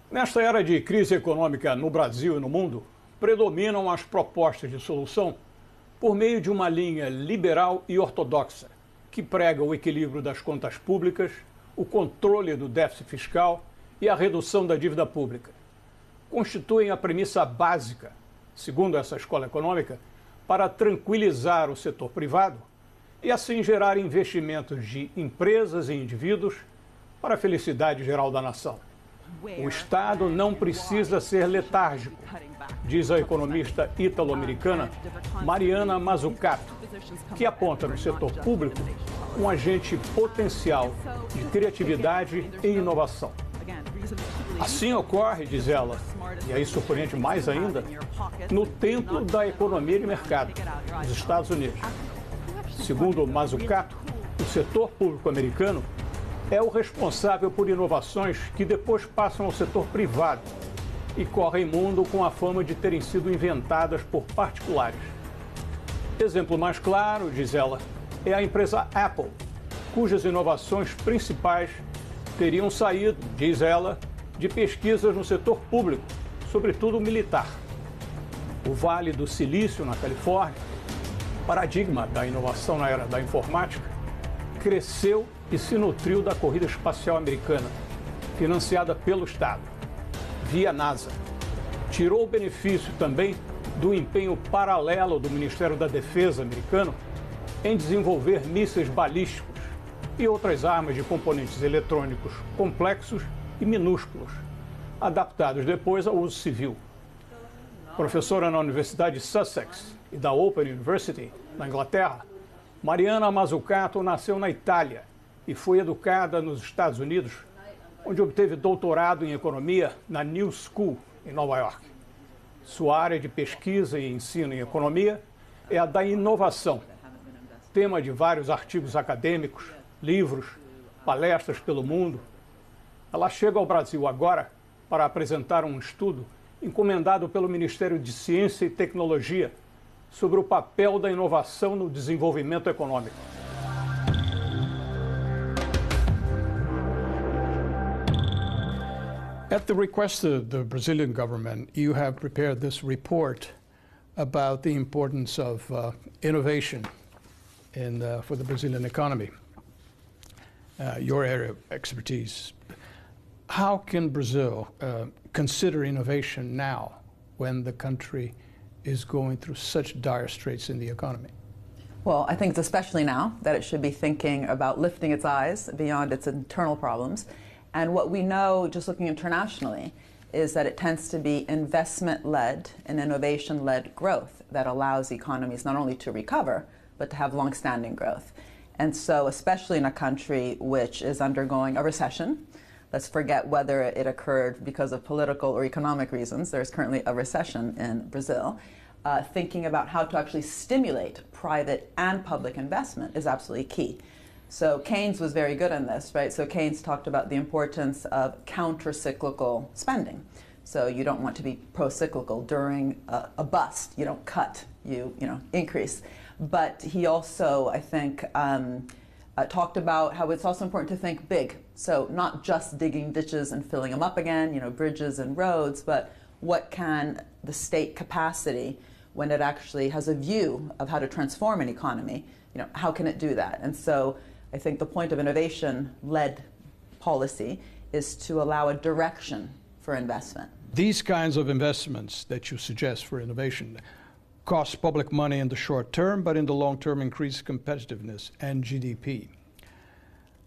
Nesta era de crise econômica no Brasil e no mundo, predominam as propostas de solução por meio de uma linha liberal e ortodoxa, que prega o equilíbrio das contas públicas, o controle do déficit fiscal e a redução da dívida pública. Constituem a premissa básica, segundo essa escola econômica, para tranquilizar o setor privado e assim gerar investimentos de empresas e indivíduos para a felicidade geral da nação. O Estado não precisa ser letárgico, diz a economista ítalo-americana Mariana Mazzucato, que aponta no setor público um agente potencial de criatividade e inovação. Assim ocorre, diz ela, e aí surpreende mais ainda, no templo da economia de mercado, nos Estados Unidos. Segundo Mazzucato, o setor público americano é o responsável por inovações que depois passam ao setor privado e correm mundo com a fama de terem sido inventadas por particulares. Exemplo mais claro, diz ela, é a empresa Apple, cujas inovações principais teriam saído, diz ela, de pesquisas no setor público, sobretudo militar. O Vale do Silício, na Califórnia, paradigma da inovação na era da informática, cresceu e se nutriu da corrida espacial americana, financiada pelo Estado, via NASA. Tirou o benefício também do empenho paralelo do Ministério da Defesa americano em desenvolver mísseis balísticos e outras armas de componentes eletrônicos complexos e minúsculos, adaptados depois ao uso civil. Professora na Universidade de Sussex e da Open University, na Inglaterra, Mariana Mazzucato nasceu na Itália e foi educada nos Estados Unidos, onde obteve doutorado em economia na New School, em Nova York. Sua área de pesquisa e ensino em economia é a da inovação, tema de vários artigos acadêmicos, livros, palestras pelo mundo. Ela chega ao Brasil agora para apresentar um estudo encomendado pelo Ministério de Ciência e Tecnologia sobre o papel da inovação no desenvolvimento econômico. At the request of the Brazilian government, you have prepared this report about the importance of innovation for the Brazilian economy, your area of expertise. How can Brazil consider innovation now when the country is going through such dire straits in the economy? Well, I think it's especially now that it should be thinking about lifting its eyes beyond its internal problems. And what we know, just looking internationally, is that it tends to be investment-led and innovation-led growth that allows economies not only to recover, but to have long-standing growth. And so, especially in a country which is undergoing a recession, let's forget whether it occurred because of political or economic reasons, there's currently a recession in Brazil, thinking about how to actually stimulate private and public investment is absolutely key. So Keynes was very good on this, right? So Keynes talked about the importance of counter-cyclical spending. So you don't want to be pro-cyclical during a bust. You don't cut, you increase. But he also, I think, talked about how it's also important to think big. So not just digging ditches and filling them up again, bridges and roads, but what can the state capacity, when it actually has a view of how to transform an economy, how can it do that? And so I think the point of innovation-led policy is to allow a direction for investment. These kinds of investments that you suggest for innovation cost public money in the short term, but in the long term increase competitiveness and GDP.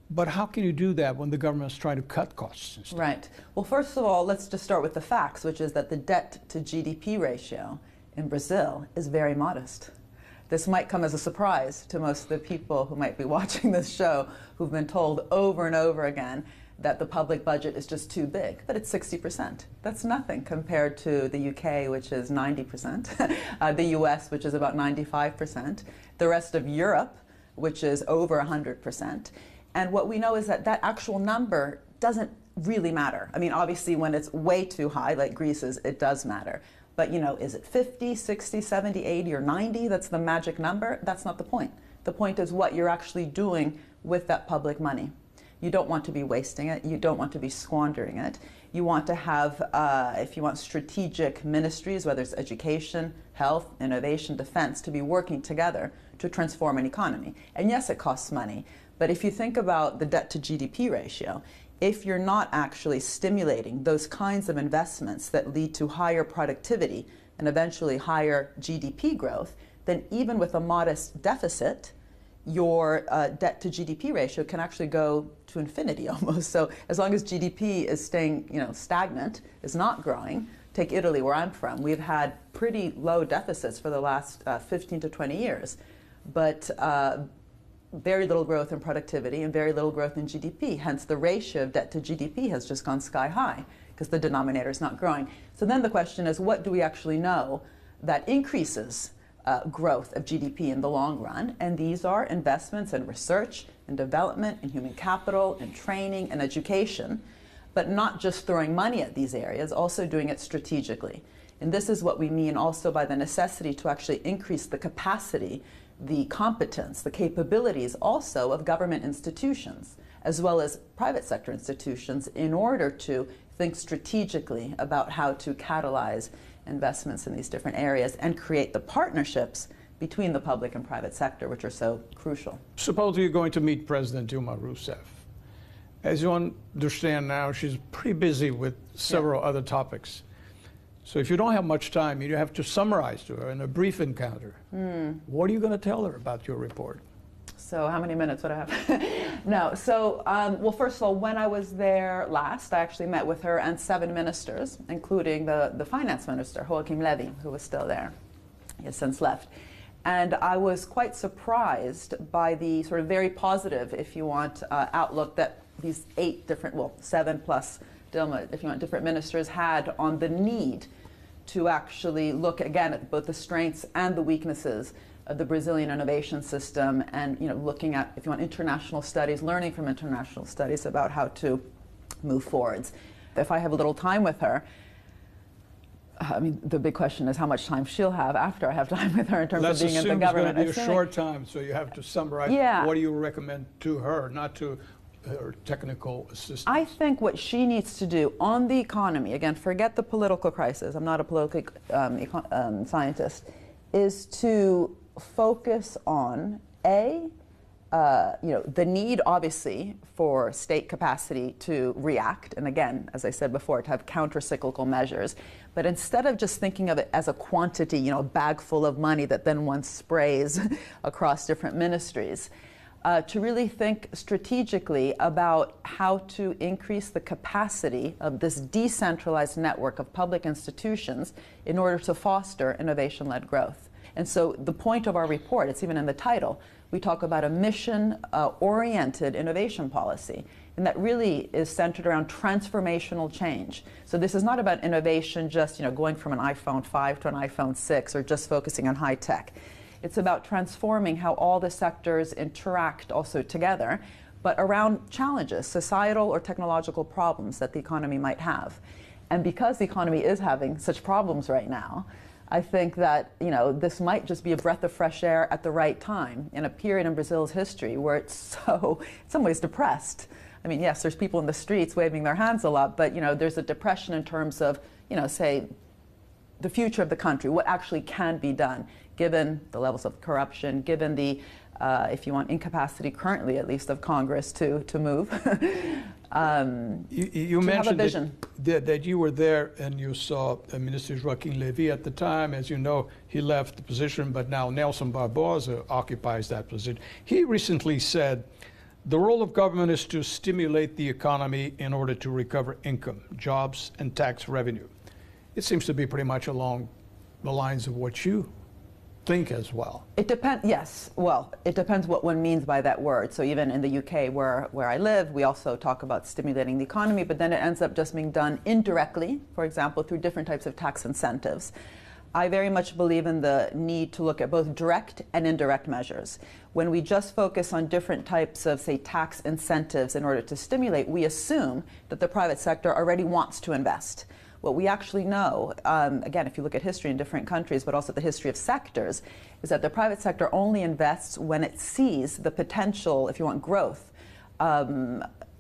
But how can you do that when the government is trying to cut costs instead? Right. Well, first of all, let's just start with the facts, which is that the debt to GDP ratio in Brazil is very modest. This might come as a surprise to most of the people who might be watching this show, who've been told over and over again that the public budget is just too big, but it's 60%. That's nothing compared to the UK, which is 90%, the US, which is about 95%, the rest of Europe, which is over 100%. And what we know is that that actual number doesn't really matter. I mean, obviously, when it's way too high, like Greece's, it does matter. But, is it 50, 60, 70, 80, or 90? That's the magic number. That's not the point. The point is what you're actually doing with that public money. You don't want to be wasting it. You don't want to be squandering it. You want to have, if you want, strategic ministries, whether it's education, health, innovation, defense, to be working together to transform an economy. And yes, it costs money. But if you think about the debt to GDP ratio, if you're not actually stimulating those kinds of investments that lead to higher productivity and eventually higher GDP growth, then even with a modest deficit, your debt to GDP ratio can actually go to infinity almost. So as long as GDP is staying, stagnant, is not growing, take Italy where I'm from, we've had pretty low deficits for the last 15 to 20 years, but very little growth in productivity and very little growth in GDP. Hence the ratio of debt to GDP has just gone sky high because the denominator is not growing. So then the question is, what do we actually know that increases growth of GDP in the long run? And these are investments in research and development, in human capital, in training and education, but not just throwing money at these areas, also doing it strategically. And this is what we mean also by the necessity to actually increase the capacity, the competence, the capabilities also of government institutions, as well as private sector institutions, in order to think strategically about how to catalyze investments in these different areas and create the partnerships between the public and private sector, which are so crucial. Suppose you're going to meet President Dilma Rousseff. As you understand now, she's pretty busy with several other topics. So if you don't have much time, you have to summarize to her in a brief encounter. What are you going to tell her about your report? So how many minutes would I have? No, so, well, first of all, when I was there last, I actually met with her and 7 ministers, including the finance minister, Joachim Levy, who was still there. He has since left. And I was quite surprised by the sort of very positive, if you want, outlook that these 8 different, well, 7 plus Dilma, if you want, different ministers had on the need to actually look again at both the strengths and the weaknesses of the Brazilian innovation system, and looking at, if you want, international studies, learning from international studies about how to move forwards. If I have a little time with her, I mean, the big question is how much time she'll have after I have time with her in terms of being in the government. It's going to be a short time, so you have to summarize. What do you recommend to her, not to her technical assistant? I think what she needs to do on the economy, again, forget the political crisis, I'm not a political scientist, is to focus on the need, obviously, for state capacity to react, and again, as I said before, to have counter-cyclical measures. But instead of just thinking of it as a quantity, a bag full of money that then one sprays across different ministries, to really think strategically about how to increase the capacity of this decentralized network of public institutions in order to foster innovation-led growth. And so the point of our report, it's even in the title, we talk about a mission-oriented innovation policy, and that really is centered around transformational change. So this is not about innovation just going from an iPhone 5 to an iPhone 6 or just focusing on high tech. It's about transforming how all the sectors interact also together, but around challenges, societal or technological problems that the economy might have. And because the economy is having such problems right now, I think that this might just be a breath of fresh air at the right time in a period in Brazil's history where it's so, in some ways, depressed. I mean, yes, there's people in the streets waving their hands a lot, but there's a depression in terms of, say, the future of the country, what actually can be done, given the levels of corruption, given the, if you want, incapacity currently, at least, of Congress to move. You mentioned that you were there and you saw Minister Joaquim Levy at the time. As you know, he left the position, but now Nelson Barbosa occupies that position. He recently said, the role of government is to stimulate the economy in order to recover income, jobs, and tax revenue. It seems to be pretty much along the lines of what you think as well. It depends, yes. Well, it depends what one means by that word. So even in the UK where I live, we also talk about stimulating the economy, but then it ends up just being done indirectly, for example, through different types of tax incentives. I very much believe in the need to look at both direct and indirect measures. When we just focus on different types of, say, tax incentives in order to stimulate, we assume that the private sector already wants to invest. What we actually know, again, if you look at history in different countries, but also the history of sectors, is that the private sector only invests when it sees the potential, if you want, growth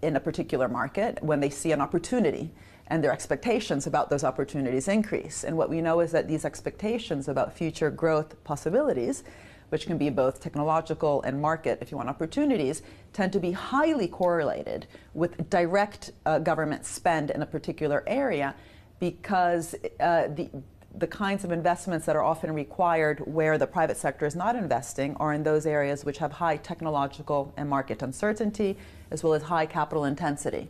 in a particular market when they see an opportunity, and their expectations about those opportunities increase. And what we know is that these expectations about future growth possibilities, which can be both technological and market, if you want, opportunities, tend to be highly correlated with direct government spend in a particular area, because the kinds of investments that are often required where the private sector is not investing are in those areas which have high technological and market uncertainty, as well as high capital intensity.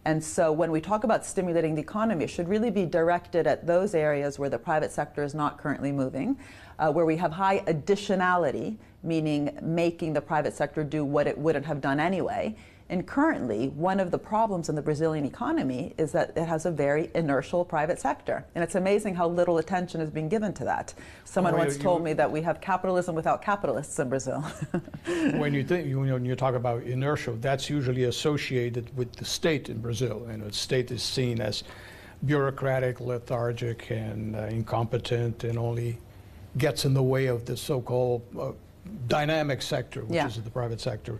And so when we talk about stimulating the economy, it should really be directed at those areas where the private sector is not currently moving, where we have high additionality, meaning making the private sector do what it wouldn't have done anyway. And currently, one of the problems in the Brazilian economy is that it has a very inertial private sector. And it's amazing how little attention is being given to that. Someone once told me that we have capitalism without capitalists in Brazil. When you talk about inertial, that's usually associated with the state in Brazil. And the state is seen as bureaucratic, lethargic, and incompetent, and only gets in the way of the so-called dynamic sector, which is the private sector.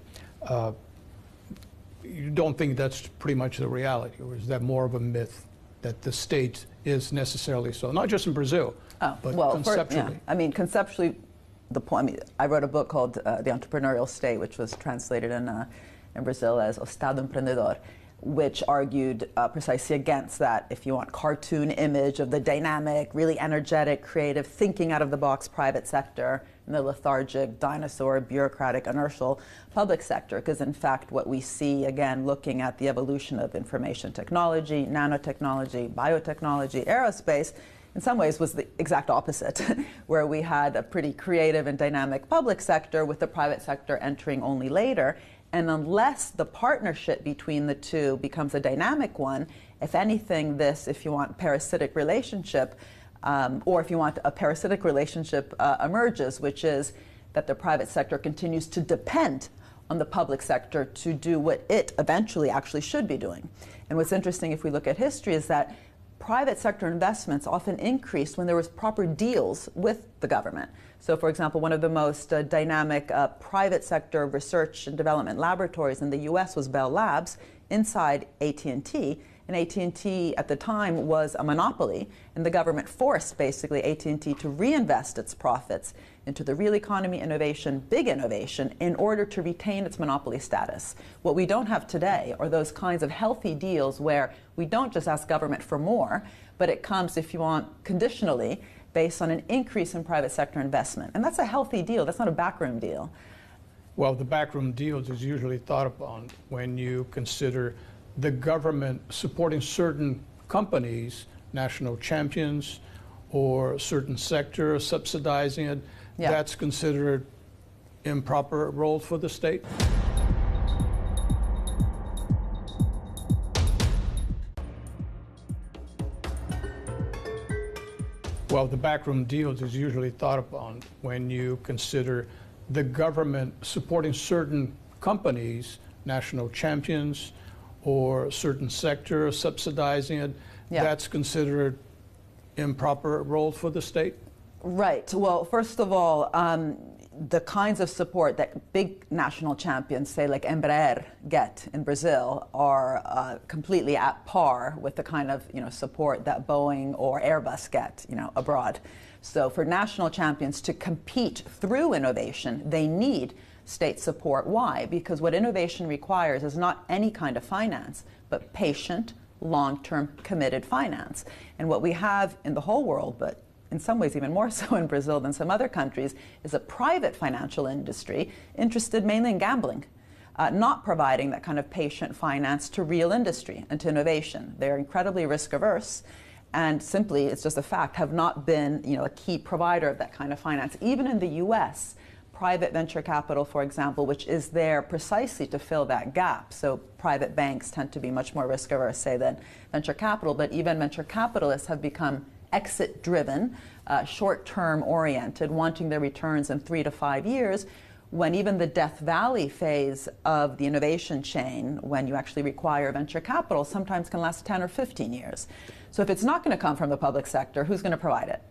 You don't think that's pretty much the reality, or is that more of a myth that the state is necessarily so? Not just in Brazil, but conceptually. I mean, conceptually, I wrote a book called The Entrepreneurial State, which was translated in Brazil as Estado Empreendedor, which argued precisely against that, if you want, cartoon image of the dynamic, really energetic, creative, thinking out of the box private sector, and the lethargic, dinosaur, bureaucratic, inertial public sector. Because in fact, what we see, again, looking at the evolution of information technology, nanotechnology, biotechnology, aerospace, in some ways was the exact opposite, where we had a pretty creative and dynamic public sector with the private sector entering only later. And unless the partnership between the two becomes a dynamic one, if anything, this, if you want, parasitic relationship, or if you want, a parasitic relationship emerges, which is that the private sector continues to depend on the public sector to do what it eventually actually should be doing. And what's interesting, if we look at history, is that private sector investments often increased when there was proper deals with the government. So, for example, one of the most dynamic private sector research and development laboratories in the US was Bell Labs inside AT&T. And AT&T at the time was a monopoly, and the government forced basically AT&T to reinvest its profits into the real economy innovation, big innovation, in order to retain its monopoly status. What we don't have today are those kinds of healthy deals where we don't just ask government for more, but it comes, if you want, conditionally, based on an increase in private sector investment. And that's a healthy deal. That's not a backroom deal. Well, the backroom deals is usually thought upon when you consider the government supporting certain companies, national champions, or certain sector subsidizing it. Yeah. That's considered improper role for the state? Well, the backroom deals is usually thought upon when you consider the government supporting certain companies, national champions, or certain sector subsidizing it. Yeah. That's considered improper role for the state? Right. Well, first of all, the kinds of support that big national champions, say like Embraer, get in Brazil are completely at par with the kind of support that Boeing or Airbus get abroad. So for national champions to compete through innovation, they need state support. Why? Because what innovation requires is not any kind of finance, but patient, long-term, committed finance. And what we have in the whole world, but in some ways even more so in Brazil than some other countries, is a private financial industry interested mainly in gambling, not providing that kind of patient finance to real industry and to innovation. They're incredibly risk-averse, and simply, it's just a fact, have not been a key provider of that kind of finance. Even in the US, private venture capital, for example, which is there precisely to fill that gap. So private banks tend to be much more risk-averse, say, than venture capital, but even venture capitalists have become exit-driven, short-term oriented, wanting their returns in 3 to 5 years, when even the Death Valley phase of the innovation chain, when you actually require venture capital, sometimes can last 10 or 15 years. So if it's not going to come from the public sector, who's going to provide it?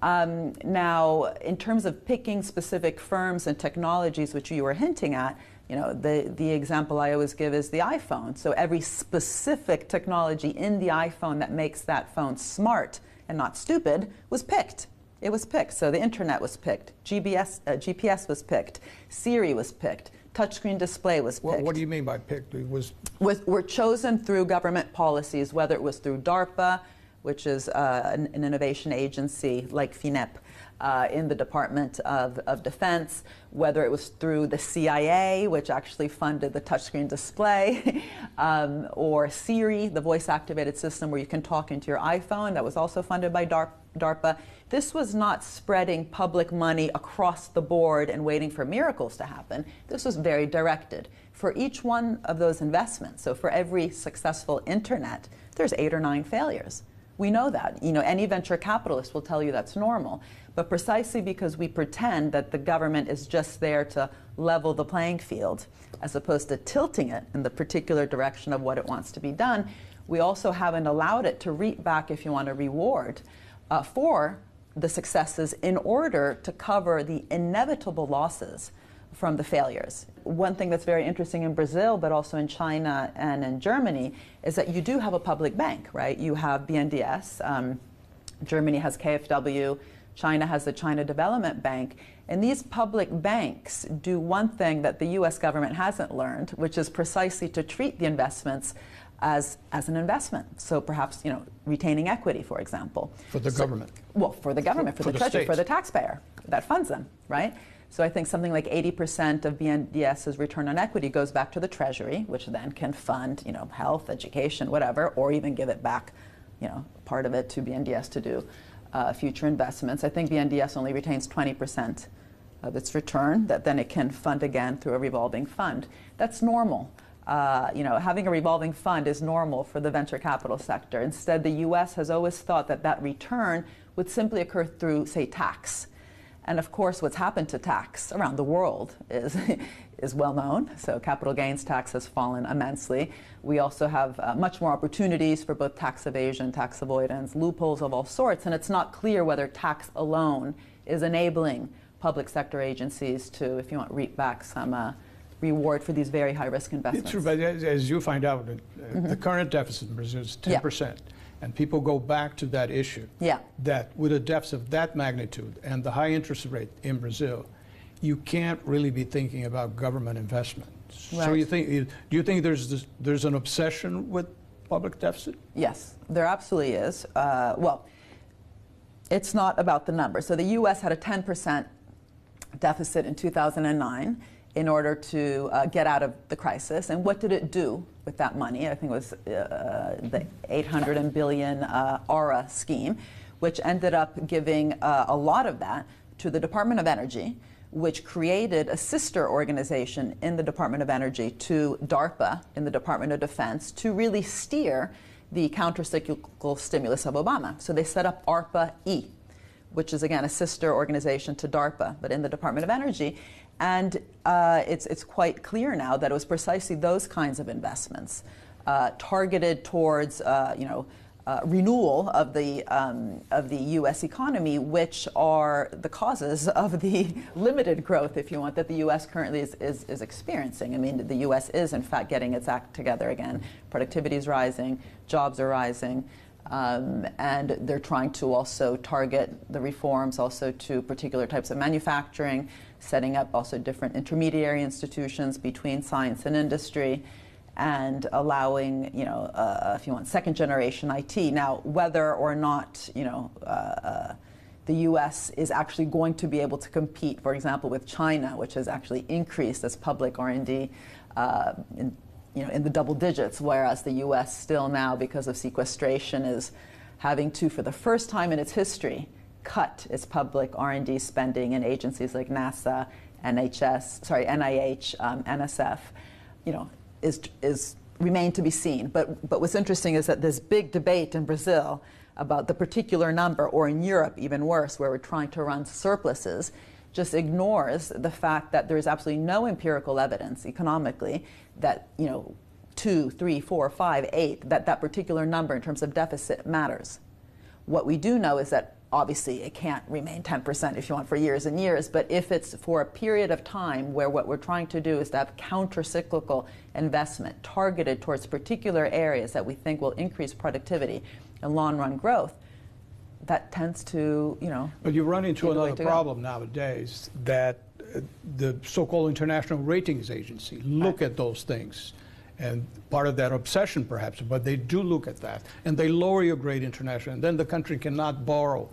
Now, in terms of picking specific firms and technologies, which you were hinting at, You know, the example I always give is the iPhone. So every specific technology in the iPhone that makes that phone smart and not stupid was picked. It was picked. So the internet was picked, GPS was picked, Siri was picked, touchscreen display was picked. What do you mean by picked? Were chosen through government policies, whether it was through DARPA, which is an innovation agency like FINEP, in the Department of Defense, whether it was through the CIA, which actually funded the touchscreen display, or Siri, the voice-activated system where you can talk into your iPhone, that was also funded by DARPA. This was not spreading public money across the board and waiting for miracles to happen. This was very directed. For each one of those investments, so for every successful internet, there's 8 or 9 failures. We know that. You know, any venture capitalist will tell you that's normal. But precisely because we pretend that the government is just there to level the playing field, as opposed to tilting it in the particular direction of what it wants to be done, we also haven't allowed it to reap back, if you want, a reward for the successes in order to cover the inevitable losses from the failures. One thing that's very interesting in Brazil, but also in China and in Germany, is that you do have a public bank, right? You have BNDES, Germany has KfW, China has the China Development Bank, and these public banks do one thing that the US government hasn't learned, which is precisely to treat the investments as an investment. So perhaps, you know, retaining equity, for example. For the government. Well, for the government, for the treasury, for the taxpayer that funds them, right? So I think something like 80% of BNDES's return on equity goes back to the treasury, which then can fund, you know, health, education, whatever, or even give it back, you know, part of it to BNDES to do future investments. I think BNDES only retains 20% of its return that then it can fund again through a revolving fund. That's normal. You know, having a revolving fund is normal for the venture capital sector. Instead, the US has always thought that that return would simply occur through, say, tax. And of course, what's happened to tax around the world is well known. So capital gains tax has fallen immensely. We also have much more opportunities for both tax evasion, tax avoidance, loopholes of all sorts. And it's not clear whether tax alone is enabling public sector agencies to, if you want, reap back some reward for these very high-risk investments. True, but as you find out, the current deficit in Brazil is 10%. Yeah. And people go back to that issue, that with a deficit of that magnitude and the high interest rate in Brazil, you can't really be thinking about government investment. Right. So do you think there's an obsession with public deficit? Yes, there absolutely is. Well, it's not about the number. So the U.S. had a 10% deficit in 2009 in order to get out of the crisis. And what did it do with that money? I think it was the 800 billion ARA scheme, which ended up giving a lot of that to the Department of Energy, which created a sister organization in the Department of Energy to DARPA in the Department of Defense to really steer the countercyclical stimulus of Obama. So they set up ARPA-E, which is, again, a sister organization to DARPA, but in the Department of Energy. And it's quite clear now that it was precisely those kinds of investments targeted towards renewal of the U.S. economy, which are the causes of the limited growth, if you want, that the U.S. currently is experiencing. I mean, the U.S. is, in fact, getting its act together again. Productivity is rising, jobs are rising. And they're trying to also target the reforms also to particular types of manufacturing, setting up also different intermediary institutions between science and industry, and allowing, if you want, second generation IT. Now, whether or not, the U.S. is actually going to be able to compete, for example, with China, which has actually increased its public R&D in the double digits, whereas the U.S. still now, because of sequestration, is having to, for the first time in its history, cut its public R&D spending in agencies like NASA, NIH, NSF, is remain to be seen. But what's interesting is that this big debate in Brazil about the particular number, or in Europe even worse, where we're trying to run surpluses, just ignores the fact that there's absolutely no empirical evidence economically that 2, 3, 4, 5, 8, that particular number in terms of deficit matters. What we do know is that obviously it can't remain 10% if you want for years and years, but if it's for a period of time where what we're trying to do is to have counter-cyclical investment targeted towards particular areas that we think will increase productivity and long-run growth, that tends to, But you run into another problem nowadays that the so-called international ratings agency look at those things. And part of that obsession, perhaps, but they do look at that. And they lower your grade internationally. And then the country cannot borrow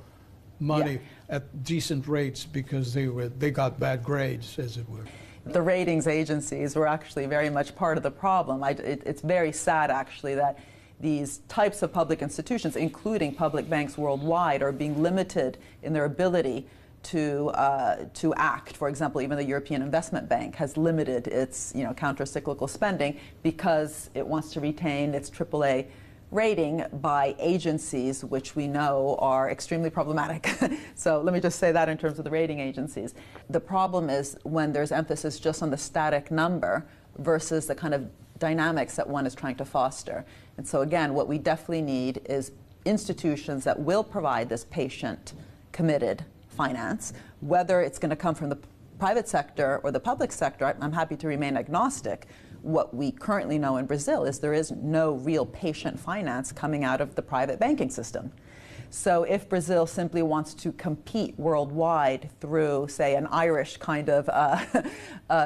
money at decent rates because they got bad grades, as it were. The ratings agencies were actually very much part of the problem. It's very sad, actually, that these types of public institutions, including public banks worldwide, are being limited in their ability to act. For example, even the European Investment Bank has limited its counter-cyclical spending because it wants to retain its AAA rating by agencies which we know are extremely problematic. So let me just say that in terms of the rating agencies. The problem is when there's emphasis just on the static number versus the kind of dynamics that one is trying to foster. And so again, what we definitely need is institutions that will provide this patient, committed finance, whether it's going to come from the private sector or the public sector. I'm happy to remain agnostic. What we currently know in Brazil is there is no real patient finance coming out of the private banking system. So if Brazil simply wants to compete worldwide through, say, an Irish kind of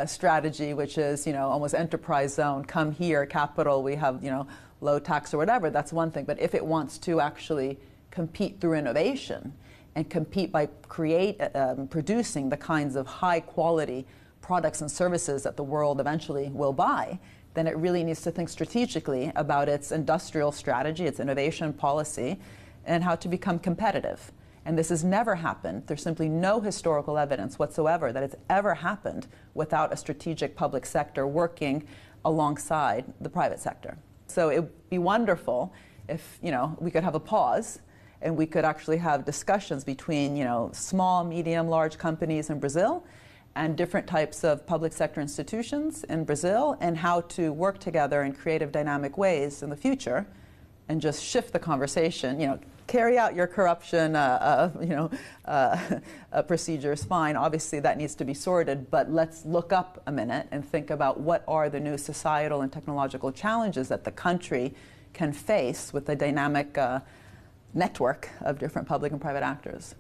strategy, which is, almost enterprise zone, come here, capital, we have, low tax or whatever, that's one thing. But if it wants to actually compete through innovation and compete by producing the kinds of high quality products and services that the world eventually will buy, then it really needs to think strategically about its industrial strategy, its innovation policy, and how to become competitive. And this has never happened. There's simply no historical evidence whatsoever that it's ever happened without a strategic public sector working alongside the private sector. So it would be wonderful if we could have a pause and we could actually have discussions between small, medium, large companies in Brazil and different types of public sector institutions in Brazil, and how to work together in creative, dynamic ways in the future, and just shift the conversation. Carry out your corruption procedures, fine. Obviously, that needs to be sorted, but let's look up a minute and think about what are the new societal and technological challenges that the country can face with a dynamic network of different public and private actors.